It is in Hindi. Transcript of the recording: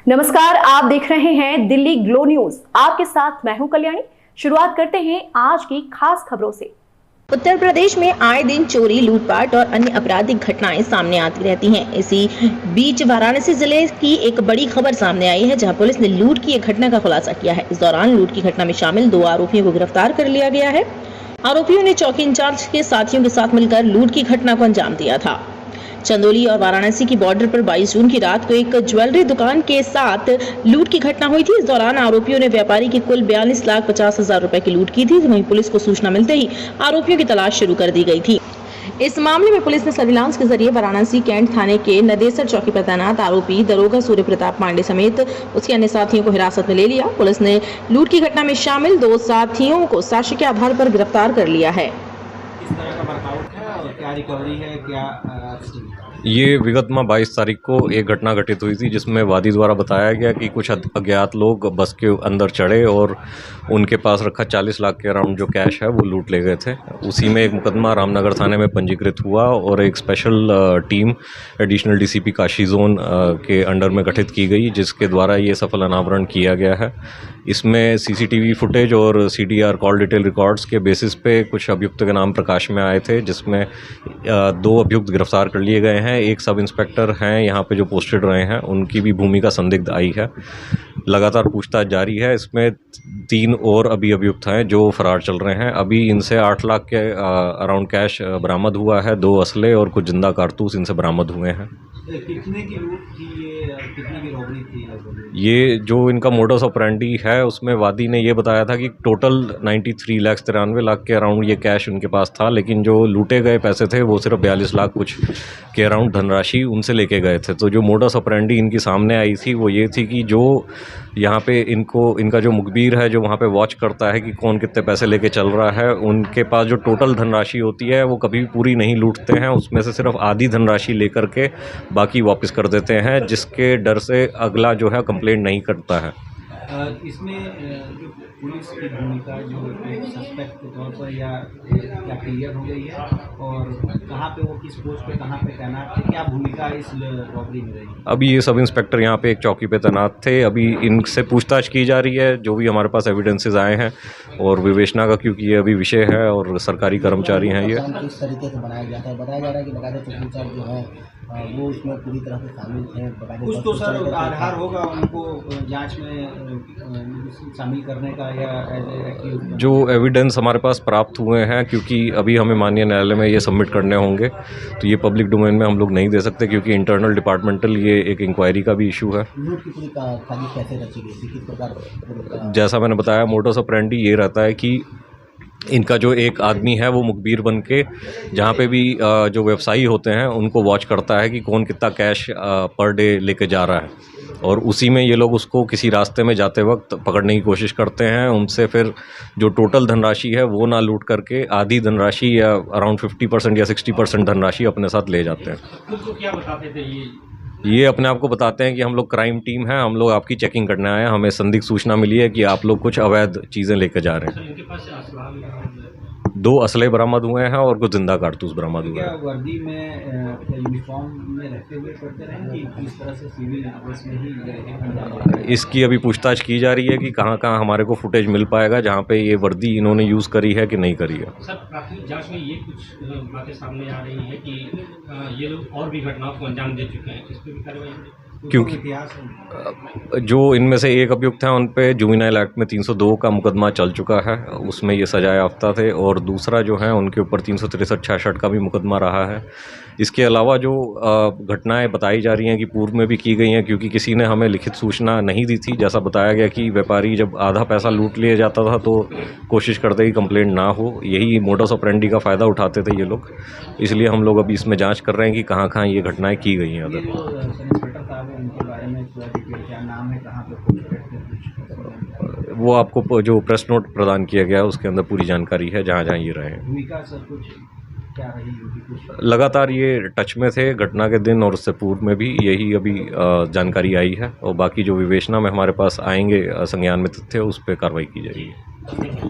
नमस्कार, आप देख रहे हैं दिल्ली ग्लो न्यूज। आपके साथ मैं हूं कल्याणी। शुरुआत करते हैं आज की खास खबरों से। उत्तर प्रदेश में आए दिन चोरी, लूटपाट और अन्य आपराधिक घटनाएं सामने आती रहती हैं। इसी बीच वाराणसी जिले की एक बड़ी खबर सामने आई है, जहां पुलिस ने लूट की एक घटना का खुलासा किया है। इस दौरान लूट की घटना में शामिल 2 आरोपियों को गिरफ्तार कर लिया गया है। आरोपियों ने चौकी इंचार्ज के साथियों के साथ मिलकर लूट की घटना को अंजाम दिया था। चंदौली और वाराणसी की बॉर्डर पर 22 जून की रात को एक ज्वेलरी दुकान के साथ लूट की घटना हुई थी। इस दौरान आरोपियों ने व्यापारी की कुल 42,50,000 रुपए की लूट की थी। वहीं पुलिस को सूचना मिलते ही आरोपियों की तलाश शुरू कर दी गई थी। इस मामले में पुलिस ने सर्विलांस के जरिए वाराणसी कैंट थाने के नदेसर चौकी पर तैनात आरोपी दरोगा सूर्य प्रताप पांडे समेत उसके अन्य साथियों को हिरासत में ले लिया। पुलिस ने लूट की घटना में शामिल 2 साथियों को साक्ष्य के आधार पर गिरफ्तार कर लिया है। किस तरह का वर्कआउट है और क्या रिकवरी है, क्या ये विगत में 22 तारीख को एक घटना घटित हुई थी, जिसमें वादी द्वारा बताया गया कि कुछ अज्ञात लोग बस के अंदर चढ़े और उनके पास रखा 40 लाख के अराउंड जो कैश है वो लूट ले गए थे। उसी में एक मुकदमा रामनगर थाने में पंजीकृत हुआ और एक special team additional DCP Kashi zone के अंडर में गठित की गई, जिसके द्वारा ये सफल अनावरण किया गया है। इसमें सीसीटीवी फुटेज और सीडीआर कॉल डिटेल रिकॉर्ड्स के बेसिस पे कुछ अभियुक्त के नाम प्रकाश में आए थे, जिसमें 2 अभियुक्त गिरफ्तार कर लिए गए हैं। एक सब इंस्पेक्टर हैं यहाँ पे जो पोस्टेड रहे हैं, उनकी भी भूमिका संदिग्ध आई है। लगातार पूछताछ जारी है। इसमें 3 और अभी अभियुक्त हैं जो फरार चल रहे हैं। अभी इनसे 8 लाख के अराउंड कैश बरामद हुआ है। 2 असले और कुछ जिंदा कारतूस इनसे बरामद हुए हैं। कितने की लूट थी ये, कितने की रॉबरी थी? ये जो इनका मोडस ऑपरेंडी है, उसमें वादी ने ये बताया था कि टोटल 93,93 लाख के अराउंड ये कैश उनके पास था, लेकिन जो लूटे गए पैसे थे वो सिर्फ 42 लाख कुछ के अराउंड धनराशि उनसे लेके गए थे। तो जो मोडस ऑपरेंडी इनकी सामने आई थी वो ये थी कि जो यहाँ पे इनका जो मुखबिर है, जो वहाँ पे वॉच करता है कि कौन कितने पैसे लेके चल रहा है, उनके पास जो टोटल धनराशि होती है वो कभी पूरी नहीं लूटते हैं। उसमें से सिर्फ आधी धनराशि लेकर के बाकी वापस कर देते हैं, जिसके डर से अगला जो है कंप्लेंट नहीं करता है। इसमें जो पुलिस की भूमिका जो एक सस्पेक्ट के तौर पर या क्लियर हो गई है, और कहाँ पे वो किस पोस्ट पे कहाँ पे तैनात थे, क्या भूमिका इस रॉबरी में रही? अभी ये सब इंस्पेक्टर यहाँ पे एक चौकी पे तैनात थे। अभी इनसे पूछताछ की जा रही है, जो भी हमारे पास एविडेंसेस आए हैं, और विवेचना का, क्योंकि ये अभी विषय है और सरकारी कर्मचारी हैं। ये किस तरीके से बनाया जाता है? बताया जा रहा है कि लगातार चौकीदार जो है वो उसमें पूरी तरह से शामिल थे। कुछ तो सर आधार होगा उनको जांच में शामिल करने का, या जो एविडेंस हमारे पास प्राप्त हुए हैं, क्योंकि अभी हमें माननीय न्यायालय में ये सबमिट करने होंगे, तो ये पब्लिक डोमेन में हम लोग नहीं दे सकते, क्योंकि इंटरनल डिपार्टमेंटल ये एक इंक्वायरी का भी इशू है। लूट की पूरी साजिश कैसे रची गई थी, किस प्रकार? जैसा मैंने बताया, मोडस ऑपरेंडी ये रहता है कि इनका जो एक आदमी है वो मुखबिर बन के जहाँ पे भी जो व्यवसायी होते हैं उनको वॉच करता है कि कौन कितना कैश पर डे लेके जा रहा है, और उसी में ये लोग उसको किसी रास्ते में जाते वक्त पकड़ने की कोशिश करते हैं। उनसे फिर जो टोटल धनराशि है वो ना लूट करके आधी धनराशि या अराउंड 50% या 60% धनराशि अपने साथ ले जाते हैं। तो क्या बताते थे ये अपने आप को बताते हैं कि हम लोग क्राइम टीम है, हम लोग आपकी चेकिंग करने आए हैं, हमें संदिग्ध सूचना मिली है कि आप लोग कुछ अवैध चीज़ें लेकर जा रहे हैं। 2 असले बरामद हुए हैं और कुछ जिंदा कारतूस बरामद हुए हैं। वर्दी में यूनिफॉर्म में रहते हुए करते रहे कि किस तरह से सिविल ड्रेस में ही? इसकी अभी पूछताछ की जा रही है कि कहाँ कहाँ हमारे को फुटेज मिल पाएगा जहाँ पे ये वर्दी इन्होंने यूज़ करी है कि नहीं करी है। सर, प्राथमिक जांच में ये कुछ बातें सामने आ रही है कि ये लोग और भी घटनाओं को अंजाम दे चुके हैं, इस पर भी कार्रवाई होगी? क्योंकि जो इनमें से एक अभियुक्त हैं उन पे जुवेनाइल एक्ट में 302 का मुकदमा चल चुका है, उसमें ये सजा याफ्ता थे, और दूसरा जो है उनके ऊपर 363-66 का भी मुकदमा रहा है। इसके अलावा जो घटनाएं बताई जा रही हैं कि पूर्व में भी की गई हैं, क्योंकि किसी ने हमें लिखित सूचना नहीं दी थी। जैसा बताया गया कि व्यापारी जब आधा पैसा लूट लिया जाता था तो कोशिश करते कि कंप्लेंट ना हो, यही मोडस ऑपरेंडी का फ़ायदा उठाते थे ये लोग। इसलिए हम लोग अभी इसमें जाँच कर रहे हैं कि कहाँ कहाँ ये घटनाएँ की गई हैं। उनके बारे में क्या नाम है, कहाँ पे पोस्ट करते हैं? वो आपको जो प्रेस नोट प्रदान किया गया है उसके अंदर पूरी जानकारी है, जहाँ जहाँ ये रहे हैं। भूमिका सर कुछ क्या रही होगी? कुछ लगातार ये टच में थे घटना के दिन, और उससे पूर्व में भी यही अभी जानकारी आई है, और बाकी जो विवेचना में हमारे पास आएंगे संज्ञान में तथ्य, उस पर कार्रवाई की जाएगी।